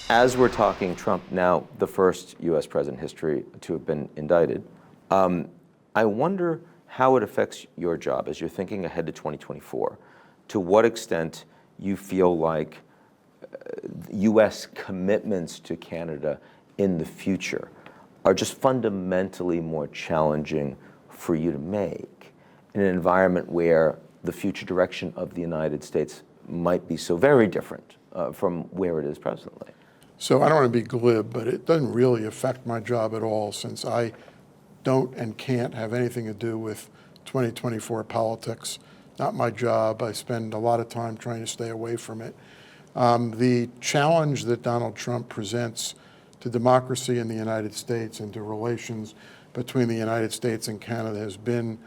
As we're talking Trump, now the first US president in history to have been indicted, I wonder how it affects your job as you're thinking ahead to 2024. To what extent you feel like US commitments to Canada in the future are just fundamentally more challenging for you to make in an environment where the future direction of the United States might be so very different from where it is presently. So I don't want to be glib, but it doesn't really affect my job at all, since I don't and can't have anything to do with 2024 politics. Not my job. I spend a lot of time trying to stay away from it. The challenge that Donald Trump presents to democracy in the United States and to relations between the United States and Canada has been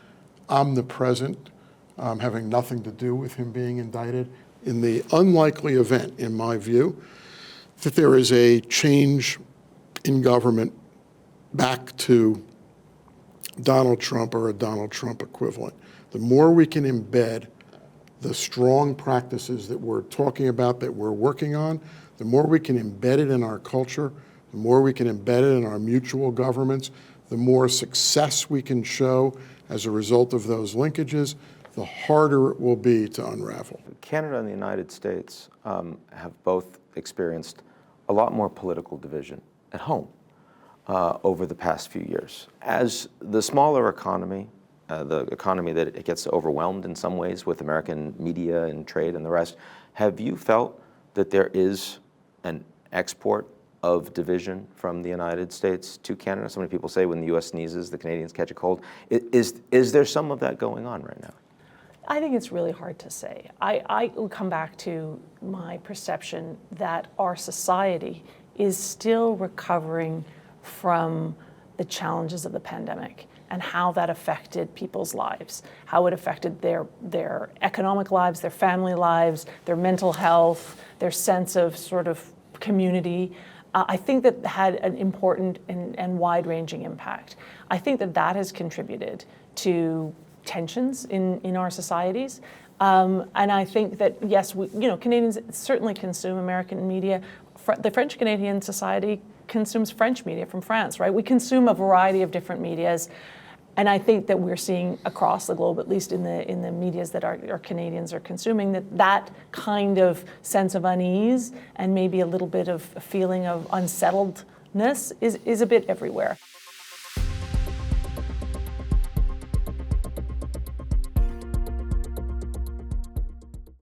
omnipresent, having nothing to do with him being indicted. In the unlikely event, in my view, that there is a change in government back to Donald Trump or a Donald Trump equivalent, the more we can embed the strong practices that we're talking about, that we're working on, the more we can embed it in our culture, the more we can embed it in our mutual governments, the more success we can show as a result of those linkages, the harder it will be to unravel. Canada and the United States have both experienced a lot more political division at home over the past few years. As the smaller economy, the economy that it gets overwhelmed in some ways with American media and trade and the rest, have you felt that there is an export of division from the United States to Canada? So many people say when the U.S. sneezes, the Canadians catch a cold. Is there some of that going on right now? I think it's really hard to say. I will come back to my perception that our society is still recovering from the challenges of the pandemic and how that affected people's lives, how it affected their economic lives, their family lives, their mental health, their sense of sort of community. I think that had an important and wide-ranging impact. I think that that has contributed to tensions in our societies. And I think that, yes, Canadians certainly consume American media. The French-Canadian Society consumes French media from France, right? We consume a variety of different medias. And I think that we're seeing across the globe, at least in the medias that our Canadians are consuming, that kind of sense of unease and maybe a little bit of a feeling of unsettledness is a bit everywhere.